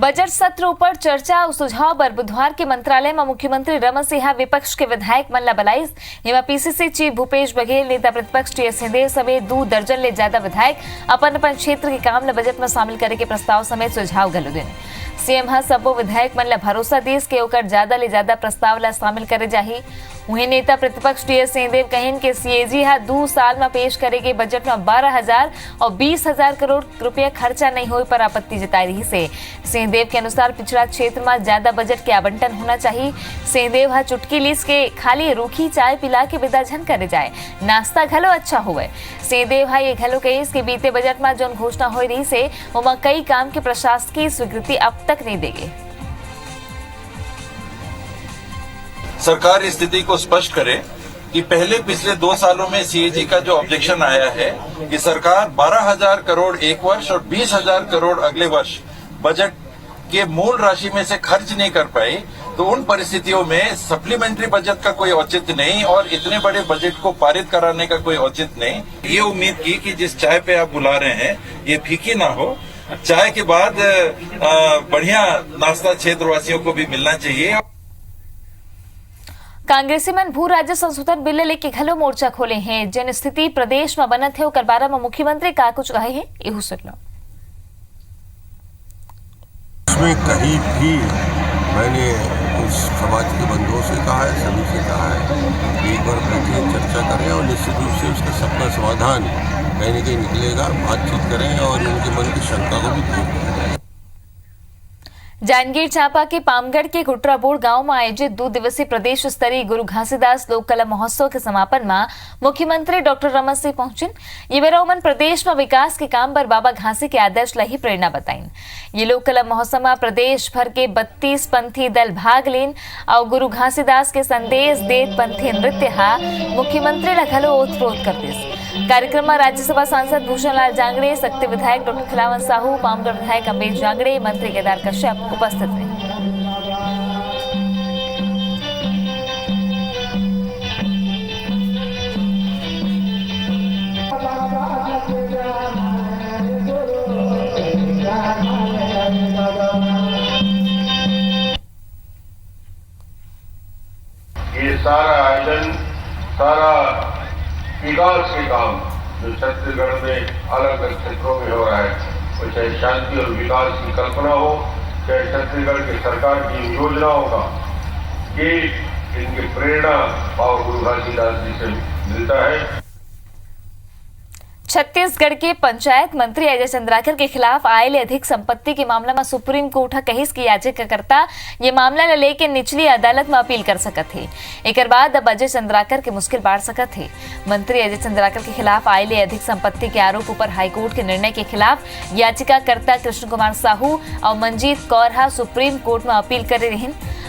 Budget सत्र पर चर्चा और सुझाव पर बुधवार के मंत्रालय में मुख्यमंत्री रमन सिंह विपक्ष के विधायक मन ला बलाईस एवं पीसीसी चीफ भूपेश बघेल नेता प्रतिपक्ष टी एस सिंहदेव समेत 2 दर्जन ले ज्यादा विधायक अपन अपन क्षेत्र के काम ला बजट में शामिल करे के प्रस्ताव समेत सुझाव घलो देने सीएम हा सबो विधायक मन ला भरोसा दीस के ओकर ज्यादा ले ज्यादा प्रस्ताव ला शामिल करे जाही। वहीं नेता प्रतिपक्ष टी एस सिंहदेव कहिन के सीएजी हा 2 साल में पेश करेगे बजट में 12,000 और 20,000 करोड़ रुपया खर्चा नहीं होने पर आपत्ति जताई रही से। सिंहदेव के अनुसार पिछड़ा क्षेत्र में ज्यादा बजट के आवंटन होना चाहिए। सिंहदेव हा चुटकी लीस के खाली रूखी चाय पिला के विदा झन करे जाए, नाश्ता घलो अच्छा हुए। सिंहदेव हा ये घलो कही कि बीते बजट में जो घोषणा हो रही से वो कई काम के प्रशासकीय स्वीकृति अब तक नहीं देगी। सरकार इस स्थिति को स्पष्ट करे कि पहले पिछले 2 सालों में सीएजी का जो ऑब्जेक्शन आया है कि सरकार 12,000 करोड़ एक वर्ष और 20,000 करोड़ अगले वर्ष बजट के मूल राशि में से खर्च नहीं कर पाई, तो उन परिस्थितियों में सप्लीमेंट्री बजट का कोई औचित्य नहीं और इतने बड़े बजट को पारित कराने का कोई औचित्य नहीं। ये उम्मीद की कि जिस चाय पे आप बुला रहे हैं ये फीकी ना हो, चाय के बाद बढ़िया नाश्ता क्षेत्रवासियों को भी मिलना चाहिए। कांग्रेसी मन भू राज्य संशोधन बिल लेके घलो मोर्चा खोले हैं। जिन स्थिति प्रदेश में बनत है ओकर बारे में मुख्यमंत्री का कुछ कहे हैं, एहू सुन लो। उसमें कहीं भी मैंने उस समाज के बंधुओं से कहा है, सभी से कहा है कि एक बार बैठे चर्चा करें और निश्चित रूप से उसका सबका समाधान कहीं न कहीं निकलेगा। बातचीत करें और उनके मन की शंका को भी दूर करें। जांजगीर चांपा के पामगढ़ के गुटराबोड़ गांव में आयोजित 2 दिवसीय प्रदेश स्तरीय गुरु घासीदास लोक कला महोत्सव के समापन में मुख्यमंत्री डॉक्टर रमन सिंह पहुंचे। ये बेरोमन प्रदेश में विकास के काम पर बाबा घासी के आदर्श लाई प्रेरणा बताइन। ये लोक कला महोत्सव में प्रदेश भर के 32 पंथी दल भाग लेन और गुरु घासीदास के संदेश देत पंथी नृत्य हा मुख्यमंत्री ला घलो ओतप्रोत करते। कार्यक्रम में राज्यसभा सांसद भूषण लाल जांगड़े, शक्ति विधायक डॉक्टर खिलावन साहू, पामगढ़ विधायक अम्बेश जांगड़े, मंत्री केदार कश्यप उपस्थित रहे। ये सारा आयोजन, सारा विकास के काम जो छत्तीसगढ़ में अलग अलग क्षेत्रों में हो रहा है, वो चाहे शांति और विकास की कल्पना हो, चाहे छत्तीसगढ़ की सरकार की योजनाओं का, ये इनकी प्रेरणा और गुरु घासीदास जी से मिलता है। छत्तीसगढ़ के पंचायत मंत्री अजय चंद्राकर के खिलाफ आयल अधिक संपत्ति के मामला में सुप्रीम कोर्ट कहिस की याचिकाकर्ता ये मामला लेके निचली अदालत में अपील कर सकत है। एक बाद अब अजय चंद्राकर के मुश्किल बाढ़ सकत है। मंत्री अजय चंद्राकर के खिलाफ आयल अधिक संपत्ति के आरोप पर हाईकोर्ट के निर्णय के खिलाफ याचिकाकर्ता कृष्ण कुमार साहू और मंजीत कौर सुप्रीम कोर्ट में अपील करे रही।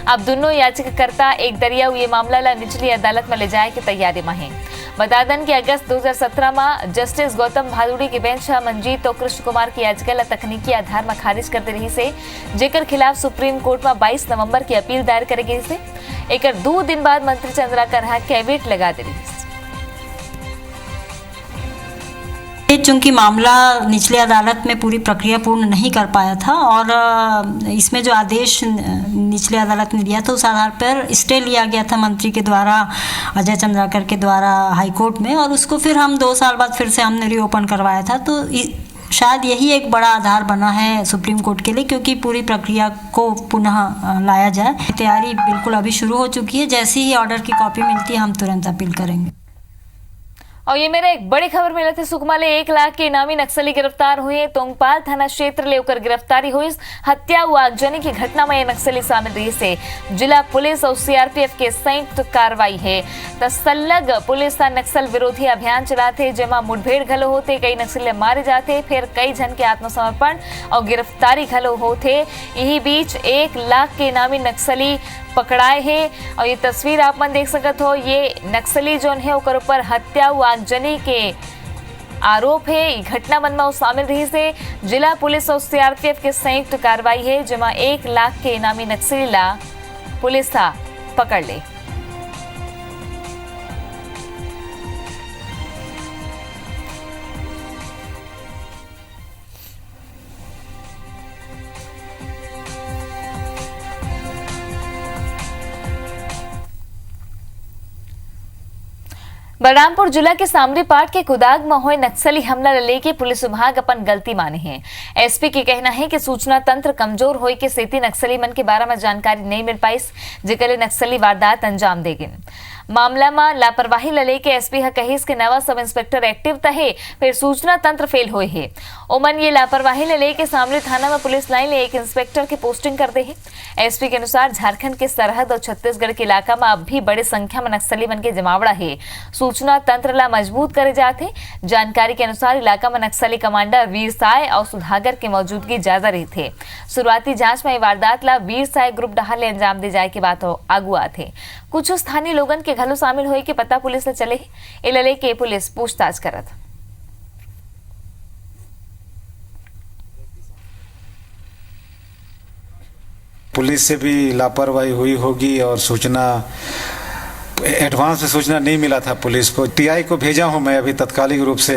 अब दोनों याचिकाकर्ता एक दरिया ये मामला ला निचली अदालत में ले जाए की तैयारी में है। बता दें कि अगस्त 2017 में जस्टिस गौतम भादुड़ी की बेंच मंजीत और कृष्ण कुमार की याचिका ला तकनीकी आधार में खारिज कर दे रही से, जेकर खिलाफ सुप्रीम कोर्ट में 22 नवंबर की अपील दायर करे गई से। एक 2 दिन बाद मंत्री चंद्राकर कैविट लगा दे रही। चूंकि मामला निचले अदालत में पूरी प्रक्रिया पूर्ण नहीं कर पाया था और इसमें जो आदेश निचले अदालत ने दिया था उस आधार पर स्टे लिया गया था मंत्री के द्वारा, अजय चंद्राकर के द्वारा हाईकोर्ट में, और उसको फिर हम 2 साल बाद फिर से हमने रीओपन करवाया था। तो शायद यही एक बड़ा आधार बना है सुप्रीम कोर्ट के लिए, क्योंकि पूरी प्रक्रिया को पुनः लाया जाए। तैयारी बिल्कुल अभी शुरू हो चुकी है। जैसे ही ऑर्डर की कॉपी मिलती है हम तुरंत अपील करेंगे। और ये मेरा एक बड़ी खबर मिला थी। सुकमा ले 1 लाख के इनामी नक्सली गिरफ्तार हुए। तोंगपाल थाना क्षेत्र ले होकर गिरफ्तारी हुई। हत्या व आगजनी की घटना में ये नक्सली शामिल रही से जिला पुलिस और सीआरपीएफ के संयुक्त कार्रवाई है। तसल्लग पुलिस का नक्सल विरोधी अभियान चलाते, जेमा मुठभेड़ घलो होते, कई नक्सली मारे जाते, फिर कई जन के आत्मसमर्पण और गिरफ्तारी घलो होते। यही बीच 1 लाख के इनामी नक्सली पकड़ाए है। और ये तस्वीर आप मन देख सकते हो, ये नक्सली जोन है ओकर ऊपर हत्या व आगजनी के आरोप है। घटना मन में शामिल रही से जिला पुलिस और सीआरपीएफ के संयुक्त कार्रवाई है, जेमा 1 लाख के इनामी नक्सली ला पुलिस पकड़ ले। बलरामपुर जिला के सामरी पाट के कुदाग में हुए नक्सली हमला लेके पुलिस विभाग अपन गलती माने हैं। एसपी के कहना है कि सूचना तंत्र कमजोर होई के सेती नक्सली मन के बारे में जानकारी नहीं मिल पाई, जेकरे नक्सली वारदात अंजाम देगिन। मामला में लापरवाही लेके एसपी ह कहिस के नवा सब इंस्पेक्टर एक्टिव तहे, फिर सूचना तंत्र फेल हुए है। ओमन ये लापरवाही लेके सामरी थाना में पुलिस लाइन ले एक इंस्पेक्टर की पोस्टिंग कर दे है। एसपी के अनुसार झारखंड के सरहद और छत्तीसगढ़ के इलाका में अब भी बड़ी संख्या में नक्सली मन के जमावड़ा है। सूचना तंत्र ला मजबूत करे जाते। जानकारी के अनुसार इलाका में नक्सली कमांडर वीर साय और सुधागर की मौजूदगी ज्यादा रही थे। शुरुआती जांच में वारदात ला वीर साय ग्रुप डहार ले अंजाम दे जाए के बात आगू आते। कुछ स्थानीय लोगन के घलो शामिल हुए के पता पुलिस ने चले इलले के पुलिस पूछताछ करत। पुलिस से भी लापरवाही हुई होगी और सूचना एडवांस में सूचना नहीं मिला था पुलिस को। टीआई को भेजा हूं मैं अभी तत्कालिक रूप से,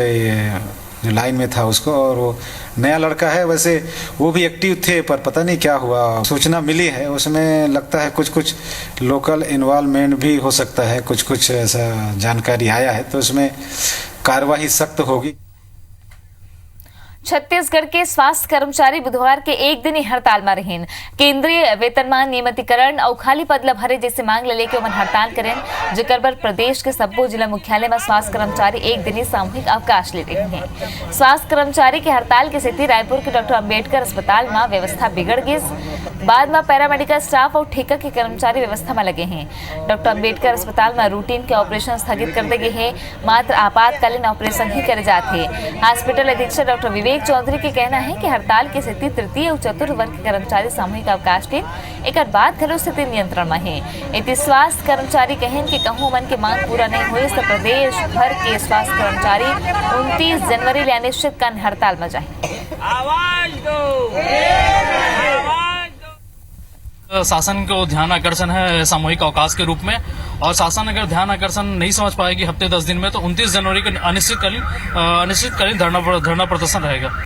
जो लाइन में था उसको, और वो नया लड़का है, वैसे वो भी एक्टिव थे पर पता नहीं क्या हुआ। सूचना मिली है, उसमें लगता है कुछ लोकल इन्वॉल्वमेंट भी हो सकता है, कुछ ऐसा जानकारी आया है, तो उसमें कार्रवाई सख्त होगी। छत्तीसगढ़ के स्वास्थ्य कर्मचारी बुधवार के एक दिन ही हड़ताल में रहें। केंद्रीय वेतनमान नियमितीकरण और खाली पद ला भरे जैसे मांग लेके उमन हड़ताल करें, जेकर पर प्रदेश के सब्बो जिला मुख्यालय में स्वास्थ्य कर्मचारी एक दिन ही सामूहिक अवकाश ले रहे हैं। स्वास्थ्य कर्मचारी के हड़ताल के स्थिति रायपुर के डॉक्टर अंबेडकर अस्पताल में व्यवस्था बिगड़ गई। बाद में पैरामेडिकल स्टाफ और ठेका के कर्मचारी व्यवस्था में लगे हैं। डॉक्टर अंबेडकर अस्पताल में रूटीन के ऑपरेशन स्थगित कर दिए हैं, मात्र आपातकालीन ऑपरेशन ही करे जाते हैं। हॉस्पिटल अधीक्षक डॉक्टर विवेक चौधरी के कहना है कि हड़ताल की स्थिति तृतीय और चतुर्थ वर्ग के कर्मचारी सामूहिक अवकाश के एक बाद घरो स्थिति नियंत्रण में है। इति स्वास्थ्य कर्मचारी कहें कि कहूँ मन के मांग पूरा नहीं हुई तो प्रदेश भर के स्वास्थ्य कर्मचारी 29 जनवरी ले अनिश्चितकालीन हड़ताल में जाए। शासन को ध्यान आकर्षण है सामूहिक अवकाश के रूप में, और शासन अगर ध्यान आकर्षण नहीं समझ पाएगी हफ्ते 10 दिन में, तो 29 जनवरी को अनिश्चितकालीन धरना प्रदर्शन रहेगा।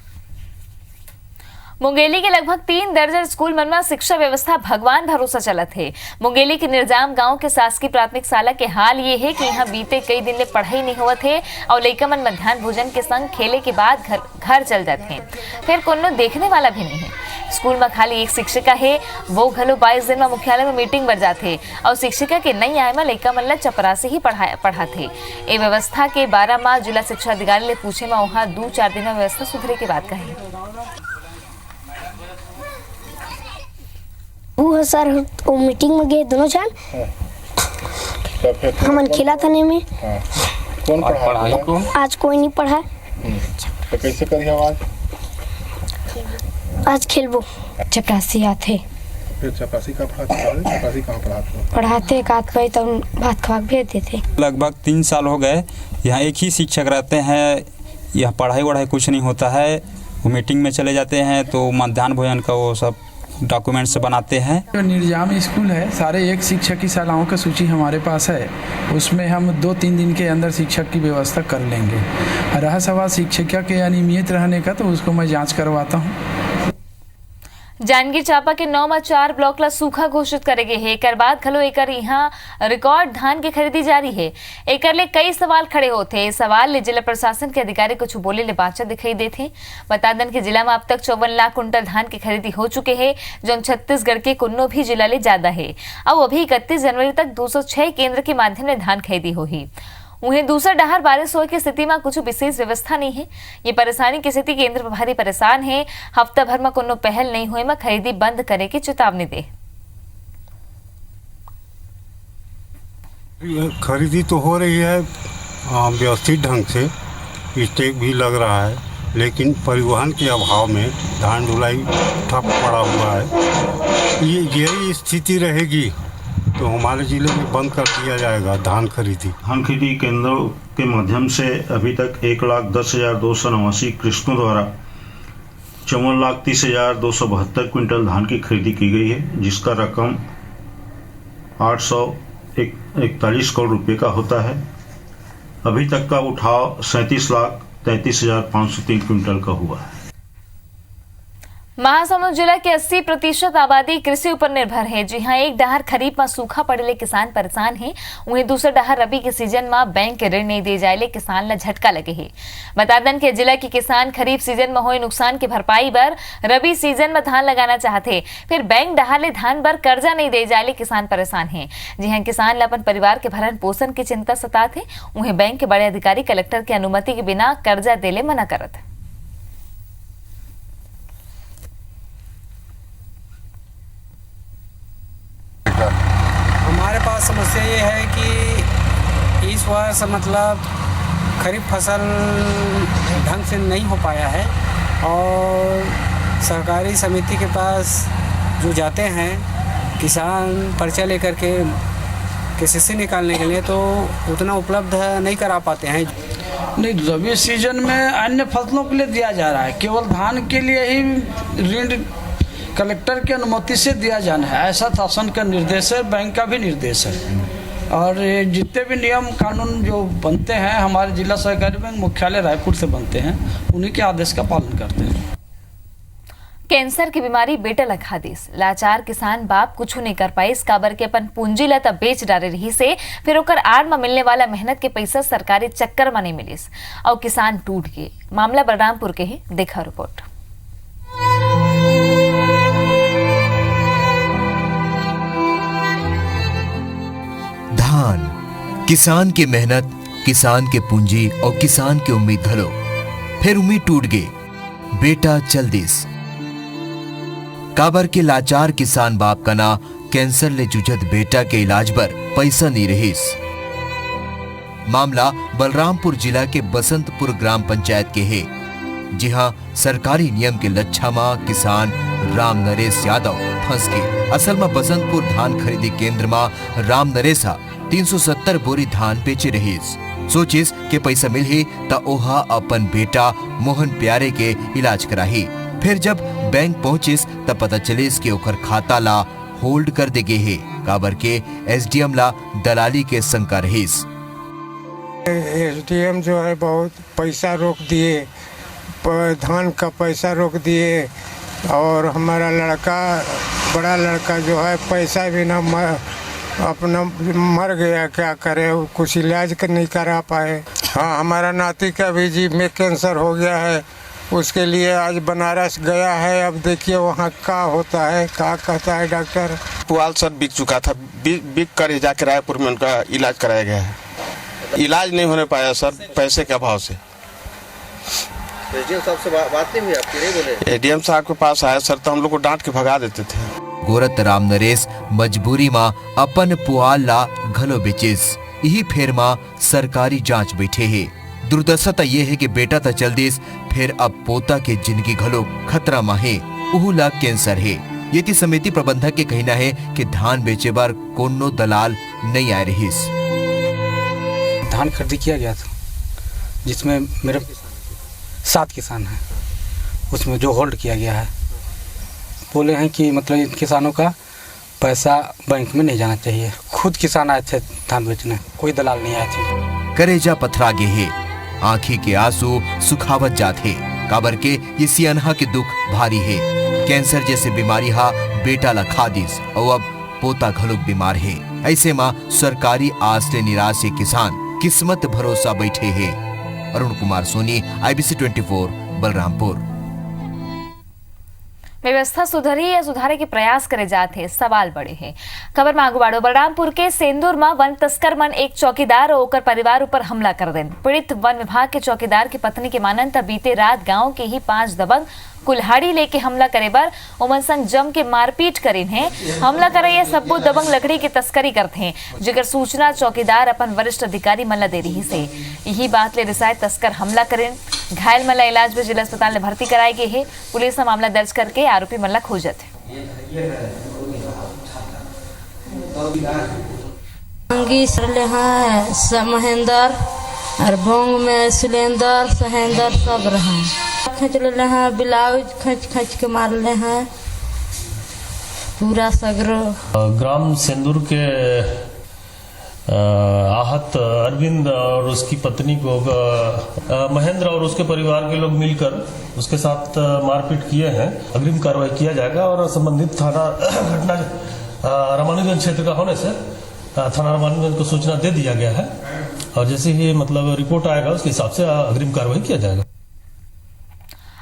मुंगेली के लगभग 3 दर्जन स्कूल मन में शिक्षा व्यवस्था भगवान भरोसा चलत है। मुंगेली के निर्जाम गांव के शासकीय प्राथमिक शाला के हाल ये है कि यहाँ बीते कई दिन ले पढ़ाई नहीं हुआ है और लइका मन मध्याह्न भोजन के संग खेले के बाद घर चल जाते हैं, फिर कोनो देखने वाला भी नहीं है। स्कूल में खाली एक शिक्षिका है, वो घलो 22 दिन में मुख्यालय में मीटिंग बर जाते और शिक्षिका के नहीं आए में लइका मन ला चपरासी ही पढ़ाते। ये व्यवस्था के 12 माह जिला शिक्षा अधिकारी ले पूछे में वहाँ 2-4 दिन में व्यवस्था सुधरे की बात कही। वो सर वो मीटिंग में गए दोनों जान, हमन खेला था में कौन पढ़ाई को आज कोई नहीं पढ़ा। तो कैसे करी आवाज आज खेलबो चपरासी आते, फिर चपरासी का चपरासी कहाँ पढ़ाते कात पे तो भात खवा भेज देते। लगभग 3 साल हो गए यहाँ एक ही शिक्षक रहते हैं, यहाँ पढ़ाई वढ़ाई कुछ नहीं होता है। वो मीटिंग में चले जाते हैं तो मध्याह्न भोजन का वो सब डॉक्यूमेंट्स बनाते हैं। जो निर्जाम स्कूल है, सारे एक शिक्षक की शालाओं का सूची हमारे पास है, उसमें हम 2-3 दिन के अंदर शिक्षक की व्यवस्था कर लेंगे। रहा सवाल शिक्षिका के अनियमित रहने का, तो उसको मैं जांच करवाता हूँ। जांजगीर चांपा के 9 में 4 ब्लॉक ला सूखा घोषित करेगे है। एकर बाद खलो एकर यहाँ रिकॉर्ड धान की खरीदी जारी है। एकर ले कई सवाल खड़े होते। सवाल ले जिला प्रशासन के अधिकारी कुछ बोले ले बाचा दिखाई देते। बता दें कि जिला में अब तक 54 लाख कुंटल धान की खरीदी हो चुके हैं, जो छत्तीसगढ़ के कुन्नो भी जिला ले ज्यादा है। अब अभी 31 जनवरी तक 206 केंद्र के माध्यम से धान खरीदी होगी। उन्हें दूसरा डहार बारिश होने की स्थिति में कुछ विशेष व्यवस्था नहीं है। ये परेशानी की स्थिति केंद्र भारी परेशान है। हफ्ता भर में कोनो पहल नहीं हुई में खरीदी बंद करे की चेतावनी दे। खरीदी तो हो रही है व्यवस्थित ढंग से, स्टेक भी लग रहा है, लेकिन परिवहन के अभाव में धान ढुलाई ठप पड़ा हुआ है। यही स्थिति रहेगी तो हमारे जिले में बंद कर दिया जाएगा धान खरीदी। धान खरीदी केंद्रों के माध्यम से अभी तक 1,10,289 कृषकों द्वारा 54,30,272 क्विंटल धान की खरीदी की गई है, जिसका रकम 841 करोड़ रुपए का होता है। अभी तक का उठाव 37,33,503 क्विंटल का हुआ है। महासमुंद जिला के 80% आबादी कृषि ऊपर निर्भर है। जी हाँ, एक डहर खरीफ में सूखा पड़े किसान परेशान है, वहीं दूसरे डहर रबी के सीजन में बैंक के ऋण नहीं दे जाए किसान ला झटका लगे है। बता दें कि जिला के किसान खरीफ सीजन में हुए नुकसान की भरपाई बर रबी सीजन में धान लगाना चाहते, फिर बैंक डहार ले धान बर कर्जा नहीं दे जाए किसान परेशान है। जी हाँ, किसान ला अपन परिवार के भरण पोषण की चिंता सताते, उन्हें बैंक के बड़े अधिकारी कलेक्टर की अनुमति के बिना कर्जा देले मना करत। हमारे पास समस्या ये है कि इस वर्ष मतलब खरीफ फसल ढंग से नहीं हो पाया है और सहकारी समिति के पास जो जाते हैं किसान पर्चा लेकर के केसीसी निकालने के लिए, तो उतना उपलब्ध नहीं करा पाते हैं। नहीं, रबी सीजन में अन्य फसलों के लिए दिया जा रहा है, केवल धान के लिए ही ऋण कलेक्टर की अनुमति से दिया जाना है, ऐसा शासन का निर्देश है, बैंक का भी निर्देश है। और जितने भी नियम कानून जो बनते हैं हमारे जिला सहकारी बैंक मुख्यालय रायपुर से बनते हैं, उन्हीं के आदेश का पालन करते हैं। कैंसर की बीमारी बेटा लखा देस, लाचार किसान बाप कुछ नहीं कर पाई, काबर के अपन पूंजी ला तब बेच डाले रही से, फिर ओकर आड़ में मिलने वाला मेहनत के पैसा सरकारी चक्कर में नहीं मिलिस और किसान टूट गए। मामला बलरामपुर के है, देखा रिपोर्ट। धान, किसान की मेहनत, किसान के पूंजी और किसान की उम्मीद घलो, फिर उम्मीद टूट गई, बेटा चल दिस। काबर के लाचार किसान बाप का ना कैंसर ले जुझत बेटा के इलाज पर पैसा नहीं रहीस। मामला बलरामपुर जिला के बसंतपुर ग्राम पंचायत के है। जी हां, सरकारी नियम के लच्छा में किसान राम नरेश यादव फंस गए। असल में बसंतपुर धान खरीदी केंद्र में राम नरेशा 370 बोरी धान बेचे रहीस। सोचिस के पैसा मिलही त ओहा अपन बेटा मोहन प्यारे के इलाज कराही। फिर जब बैंक पहुंचिस तब पता चलिस कि ओकर खाता ला होल्ड कर दे गए है, काबर के एसडीएम ला दलाली के शंका रहीस। एसडीएम जो है बहुत पैसा रोक दिए, धान का पैसा रोक दिए, और हमारा लड़का बड़ा लड़का जो है पैसा भी ना अपना मर गया, क्या करे, कुछ इलाज नहीं करा पाए। हाँ, हमारा नाती का भी जीभ में कैंसर हो गया है, उसके लिए आज बनारस गया है। अब देखिए वहाँ क्या होता है, क्या कहता है डॉक्टर। पुआल सर बिक चुका था, बिक कर जाकर रायपुर में उनका इलाज कराया गया है। इलाज नहीं होने पाया सर, पैसे के अभाव से। एसडीएम साहब से बात नहीं हुई आपकी? नहीं बोले? एसडीएम साहब के पास आया सर तो हम लोग को डांट के भगा देते थे। गोरत राम नरेश मजबूरी में अपन पुआल ला घलो बेचिस, यही फेर में सरकारी जांच बैठे है। दुर्दशा तो ये है कि बेटा तो चल दिस, फिर अब पोता के जिंदगी घलो खतरा में है, उहू ला कैंसर है। ये समिति प्रबंधक के कहना है कि धान बेचे बार कोनो दलाल नहीं आ रहीस। धान खरीदी किया गया था जिसमें मेरे 7 किसान हैं, उसमें जो होल्ड किया गया है, बोले हैं कि मतलब इन किसानों का पैसा बैंक में नहीं जाना चाहिए। खुद किसान आए थे धान बेचने, कोई दलाल नहीं आए थे। करेजा पथरा गे है, आँखी के आंसू सुखावत जाते, काबर के ये सियानहा के दुख भारी है। कैंसर जैसे बीमारी हा बेटा ला खादिस और अब पोता घलोक बीमार है। ऐसे में सरकारी आस ले निराश है किसान, किस्मत भरोसा बैठे है। अरुण कुमार सोनी, IBC 24 बलरामपुर। व्यवस्था सुधरी या सुधारे के प्रयास करे जाते, सवाल बड़े हैं। खबर में आगू बढ़ो। बलरामपुर के सेंदूर में वन तस्कर मन एक चौकीदार और ओकर परिवार ऊपर हमला कर देन। पीड़ित वन विभाग के चौकीदार की पत्नी के मानन तब बीते रात गांव के ही 5 दबंग कुल्हाड़ी लेके हमला करे बर ओमन संग जम के मारपीट करीन है। हमला करे ये सबो दबंग लकड़ी की तस्करी करते हैं, जिगर सूचना चौकीदार अपन वरिष्ठ अधिकारी मल्ला दे रही से। यही बात ले रिसाए तस्कर हमला करें। घायल मल्ला इलाज में जिला अस्पताल में भर्ती कराए गए है। पुलिस ने मामला दर्ज करके आरोपी मल्ला खोजत है। महेंद्र और भोंग में सिलेंडर सहेंदर सब रहा, खींच ले हैं, ब्लाउज खींच के मार ले हैं, पूरा सगरो। ग्राम सेंदूर के आहत अरविंद और उसकी पत्नी को महेंद्र और उसके परिवार के लोग मिलकर उसके साथ मारपीट किए हैं। अग्रिम कार्रवाई किया जाएगा और संबंधित थाना घटना रामानुजगंज क्षेत्र का होने से थाना रामानुजगंज को सूचना दे दिया गया है और जैसे ही मतलब रिपोर्ट आएगा उसके हिसाब से अग्रिम कार्रवाई किया जाएगा।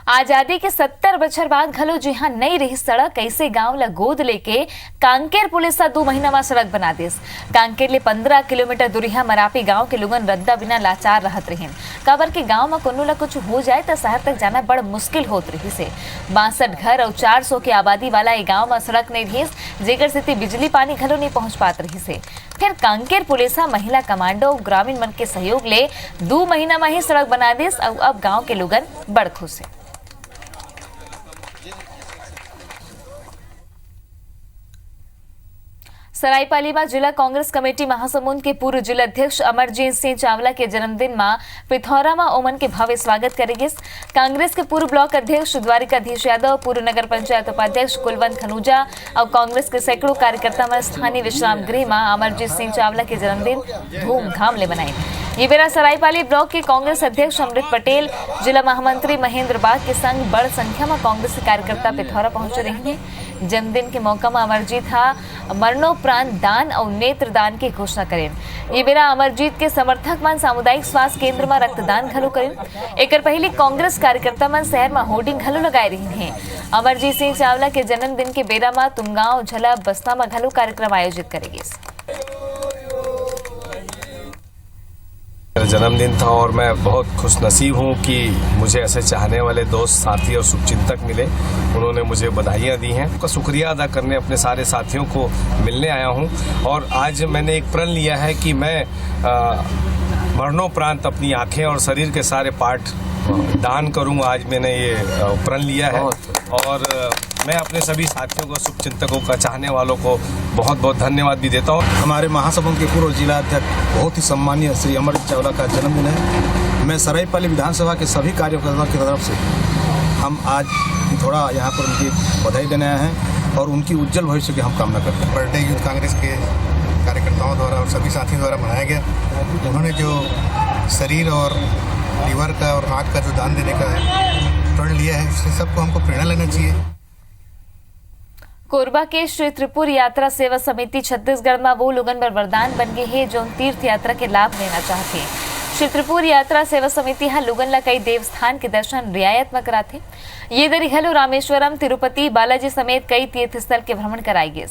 आजादी के 70 बछर बाद घलो जिहां नई रही सड़क ऐसे गांव ला गोद लेके कांकेर पुलिस 2 महीना में सड़क बना देस। कांकेर ले 15 किलोमीटर दूरिया मरापी गांव के लोगन रद्दा बिना लाचार रहत रहिन। काबर के गांव में कोनो ला कुछ हो जाए तो शहर तक जाना बड़ मुश्किल होत रही से। 62 घर और 400 के आबादी वाला ये गांव में सड़क नहीं रही, जेकर से बिजली पानी घलो नहीं पहुंच पात रही से। फिर कांकेर पुलिस महिला कमांडो ग्रामीण मन के सहयोग ले 2 महीना में ही सड़क बना देस और अब गाँव के लोगन बड़ खुश है। सरायपाली में जिला कांग्रेस कमेटी महासमुंद के पूर्व जिला अध्यक्ष अमरजीत सिंह चावला के जन्मदिन में पिथौरा में ओमन के भव्य स्वागत करेंगे। कांग्रेस के पूर्व ब्लॉक अध्यक्ष द्वारिकाधीश यादव, पूर्व नगर पंचायत उपाध्यक्ष कुलवंत खनूजा और कांग्रेस के सैकड़ों कार्यकर्ता में स्थानीय विश्राम गृह में अमरजीत सिंह चावला के जन्मदिन धूमधाम ले मनाए। ये बेरा सरायपाली ब्लॉक के कांग्रेस अध्यक्ष अमृत पटेल, जिला महामंत्री महेंद्र बाग के संग बड़ संख्या में कांग्रेस कार्यकर्ता पिथौरा पहुंचे रहेंगे। जन्मदिन के मौका में अमरजीत मरणोपरांत दान और नेत्र दान की घोषणा करें। ये बेरा अमरजीत के समर्थक मन सामुदायिक स्वास्थ्य केंद्र में रक्तदान घलो करें। एक पहले कांग्रेस कार्यकर्ता मन शहर में होर्डिंग घलो लगाए रही हैं। अमरजीत सिंह चावला के जन्मदिन के बेरा में तुमगांव, झला, बस्ता में घलो कार्यक्रम आयोजित करेंगे। मेरा जन्मदिन था और मैं बहुत खुशनसीब हूँ कि मुझे ऐसे चाहने वाले दोस्त, साथी और शुभचिंतक मिले। उन्होंने मुझे बधाइयाँ दी हैं। उनका शुक्रिया अदा करने अपने सारे साथियों को मिलने आया हूँ और आज मैंने एक प्रण लिया है कि मैं मरणोपरांत अपनी आंखें और शरीर के सारे पार्ट दान करूँगा। आज मैंने ये प्रण लिया है और मैं अपने सभी साथियों को, शुभचिंतकों का, चाहने वालों को बहुत बहुत धन्यवाद भी देता हूँ। हमारे महासमुंद के पूर्व जिला अध्यक्ष बहुत ही सम्मानीय श्री अमरजीत चावला का जन्मदिन है। मैं सरायपाली विधानसभा के सभी कार्यकर्ताओं की तरफ से हम आज थोड़ा यहाँ पर उनकी बधाई देने आए हैं और उनकी उज्जवल भविष्य की हम कामना करते हैं। बर्थडे यूथ कांग्रेस के कार्यकर्ताओं द्वारा और सभी साथियों द्वारा मनाया गया। उन्होंने जो शरीर और लीवर का और आँख का जो दान देने का प्रण लिया है, इससे सबको हमको प्रेरणा लेना चाहिए। कोरबा के श्री त्रिपुर यात्रा सेवा समिति छत्तीसगढ़ में वो लोगन पर वरदान बन गए हैं जो तीर्थ यात्रा के लाभ लेना चाहते हैं। श्री त्रिपुर यात्रा सेवा समिति लोगन ला कई देवस्थान के दर्शन रियायत में कराते। ये दरी हलो रामेश्वरम, तिरुपति, बालाजी समेत कई तीर्थ स्थल के भ्रमण कराएंगे।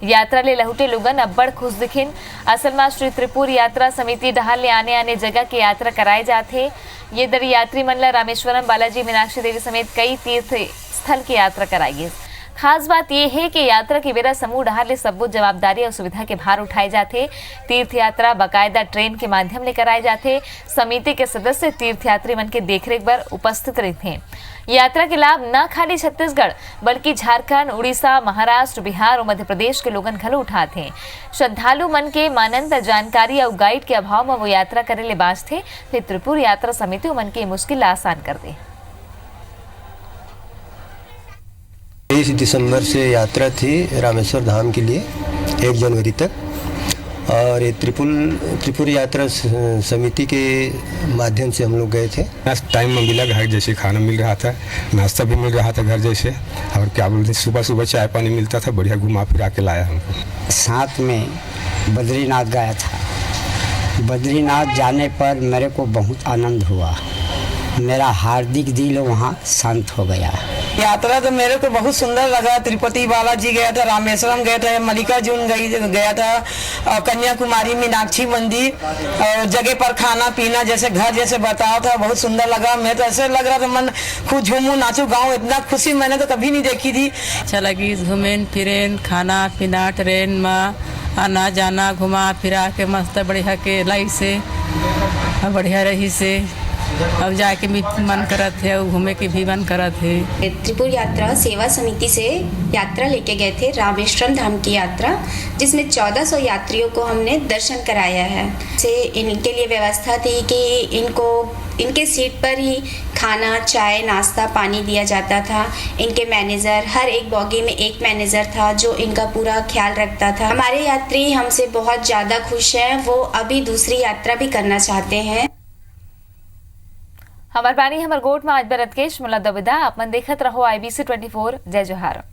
यात्रा ले लहुटे लोगन अब बड़ खुश दिखिन। असल में श्री त्रिपुर यात्रा समिति डहाल ले आने जगह के यात्रा कराए जाते। ये दरी यात्री मन ला रामेश्वरम, बालाजी, मीनाक्षी देवी समेत कई तीर्थ स्थल की यात्रा कराएंगे। खास बात यह है कि यात्रा के बेरा समूह डहार ले सबो जवाबदारी और सुविधा के भार उठाए जाते। तीर्थ यात्रा बाकायदा ट्रेन के माध्यम ले कराए जाते। समिति के सदस्य तीर्थयात्री मन के देखरेख पर उपस्थित रहते हैं। यात्रा के लाभ न खाली छत्तीसगढ़ बल्कि झारखंड, उड़ीसा, महाराष्ट्र, बिहार और मध्य प्रदेश के लोगन घलो उठाते हैं। श्रद्धालु मन के मानंत जानकारी और गाइड के अभाव में वो यात्रा करे ले बाँचते। फिर त्रिपुर यात्रा समिति मन की मुश्किल आसान कर दे। 23 दिसंबर से यात्रा थी रामेश्वर धाम के लिए 1 जनवरी तक और ये त्रिपुर यात्रा समिति के माध्यम से हम लोग गए थे। टाइम में मिला, घर जैसे खाना मिल रहा था, नाश्ता भी मिल रहा था घर जैसे, और क्या बोलते सुबह सुबह चाय पानी मिलता था। बढ़िया घुमा फिरा के लाया हमको। साथ में बद्रीनाथ गया था। बद्रीनाथ जाने पर मेरे को बहुत आनंद हुआ। मेरा हार्दिक दिल वहाँ शांत हो गया। यात्रा तो मेरे को बहुत सुंदर लगा। तिरुपति बालाजी गया था, रामेश्वरम गया था, मल्लिकार्जुन गया था, और कन्याकुमारी, मीनाक्षी मंदिर, और जगह पर खाना पीना जैसे घर जैसे बताया था, बहुत सुंदर लगा। मैं तो ऐसे लग रहा था मन खुद झूमू नाचू गाऊं, इतना खुशी मैंने तो कभी नहीं देखी थी। अच्छा लगी, घूमें फिरें, खाना पीना, ट्रेन में आना जाना, घुमा फिरा के मस्त बढ़िया के लाई से बढ़िया रही से। अब जाके भी मन करत है, घूमे के भी मन करत है। त्रिपुर यात्रा सेवा समिति से यात्रा लेके गए थे रामेश्वरम धाम की यात्रा, जिसमें 1400 यात्रियों को हमने दर्शन कराया है। से इनके लिए व्यवस्था थी कि इनके सीट पर ही खाना, चाय, नाश्ता, पानी दिया जाता था। इनके मैनेजर, हर एक बॉगी में एक मैनेजर था जो इनका पूरा ख्याल रखता था। हमारे यात्री हमसे बहुत ज़्यादा खुश हैं, वो अभी दूसरी यात्रा भी करना चाहते हैं। हमार पानी हमर गोट में आज बरत केश मुला दबिदा आप मन देखत रहो IBC 24 जय जोहार।